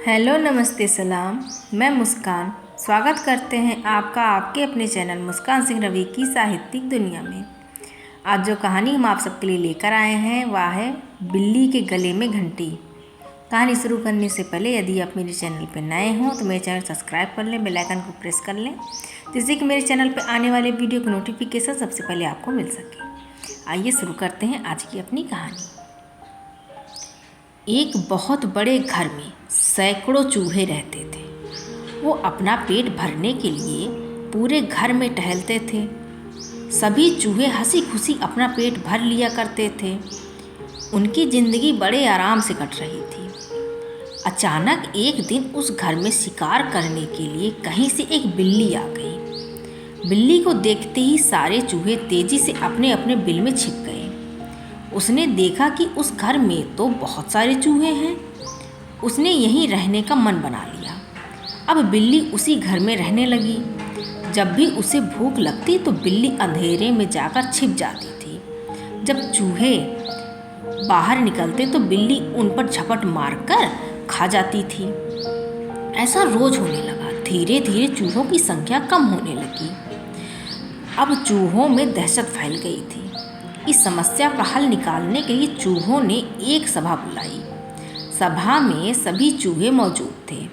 Hello, नमस्ते, सलाम। मैं मुस्कान स्वागत करते हैं आपका आपके अपने चैनल मुस्कान सिंह रवि की साहित्यिक दुनिया में। आज जो कहानी हम आप सबके लिए लेकर आए हैं वह है बिल्ली के गले में घंटी। कहानी शुरू करने से पहले यदि आप मेरे चैनल पर नए हों तो मेरे चैनल सब्सक्राइब कर लें, बेल आइकन को प्रेस कर लें, जिससे कि मेरे चैनल पर आने वाले वीडियो की नोटिफिकेशन सबसे पहले आपको मिल सके। आइए शुरू करते हैं आज की अपनी कहानी। एक बहुत बड़े घर में सैकड़ों चूहे रहते थे। वो अपना पेट भरने के लिए पूरे घर में टहलते थे। सभी चूहे हंसी खुशी अपना पेट भर लिया करते थे। उनकी जिंदगी बड़े आराम से कट रही थी। अचानक एक दिन उस घर में शिकार करने के लिए कहीं से एक बिल्ली आ गई। बिल्ली को देखते ही सारे चूहे तेजी से अपने अपने बिल में छिप गए। उसने देखा कि उस घर में तो बहुत सारे चूहे हैं। उसने यहीं रहने का मन बना लिया। अब बिल्ली उसी घर में रहने लगी। जब भी उसे भूख लगती तो बिल्ली अंधेरे में जाकर छिप जाती थी। जब चूहे बाहर निकलते तो बिल्ली उन पर झपट मारकर खा जाती थी। ऐसा रोज होने लगा। धीरे धीरे चूहों की संख्या कम होने लगी। अब चूहों में दहशत फैल गई थी। इस समस्या का हल निकालने के लिए चूहों ने एक सभा बुलाई। सभा में सभी चूहे मौजूद थे।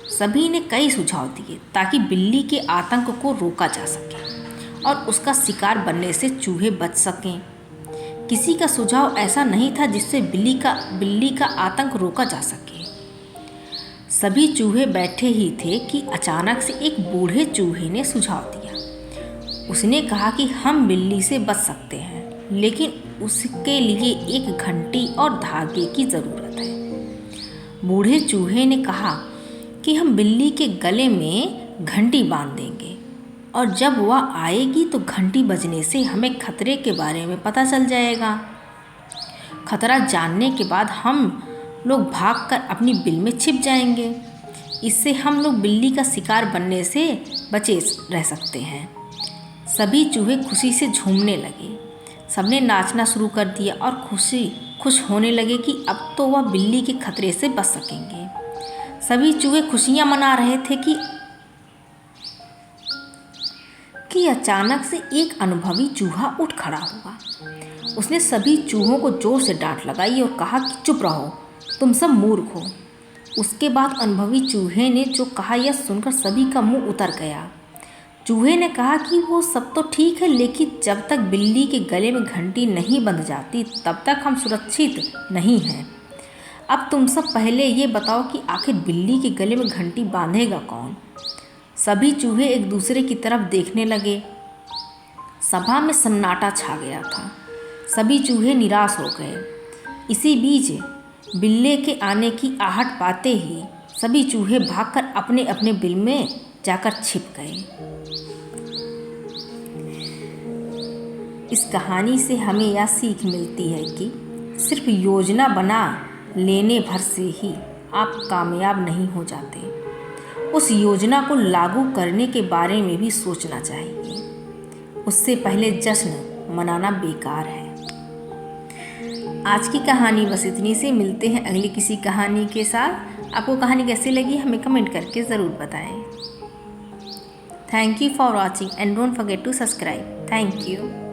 सभी ने कई सुझाव दिए ताकि बिल्ली के आतंक को रोका जा सके और उसका शिकार बनने से चूहे बच सकें। किसी का सुझाव ऐसा नहीं था जिससे बिल्ली का आतंक रोका जा सके। सभी चूहे बैठे ही थे कि अचानक से एक बूढ़े चूहे ने सुझाव दिया। उसने कहा कि हम बिल्ली से बच सकते हैं, लेकिन उसके लिए एक घंटी और धागे की ज़रूरत है। बूढ़े चूहे ने कहा कि हम बिल्ली के गले में घंटी बांध देंगे और जब वह आएगी तो घंटी बजने से हमें खतरे के बारे में पता चल जाएगा। खतरा जानने के बाद हम लोग भागकर अपनी बिल में छिप जाएंगे। इससे हम लोग बिल्ली का शिकार बनने से बचे रह सकते हैं। सभी चूहे खुशी से झूमने लगे। सबने नाचना शुरू कर दिया और खुश होने लगे कि अब तो वह बिल्ली के खतरे से बच सकेंगे। सभी चूहे खुशियां मना रहे थे कि अचानक से एक अनुभवी चूहा उठ खड़ा हुआ। उसने सभी चूहों को जोर से डांट लगाई और कहा कि चुप रहो, तुम सब मूर्ख हो। उसके बाद अनुभवी चूहे ने जो कहा यह सुनकर सभी का मुंह उतर गया। चूहे ने कहा कि वो सब तो ठीक है, लेकिन जब तक बिल्ली के गले में घंटी नहीं बंध जाती तब तक हम सुरक्षित नहीं हैं। अब तुम सब पहले ये बताओ कि आखिर बिल्ली के गले में घंटी बांधेगा कौन? सभी चूहे एक दूसरे की तरफ देखने लगे। सभा में सन्नाटा छा गया था। सभी चूहे निराश हो गए। इसी बीच बिल्ली के आने की आहट पाते ही सभी चूहे भागकर अपने अपने बिल में जाकर छिप गए। इस कहानी से हमें यह सीख मिलती है कि सिर्फ योजना बना लेने भर से ही आप कामयाब नहीं हो जाते। उस योजना को लागू करने के बारे में भी सोचना चाहिए। उससे पहले जश्न मनाना बेकार है। आज की कहानी बस इतनी से। मिलते हैं अगली किसी कहानी के साथ। आपको कहानी कैसी लगी हमें कमेंट करके ज़रूर बताएं। Thank you for watching and don't forget to subscribe. Thank you.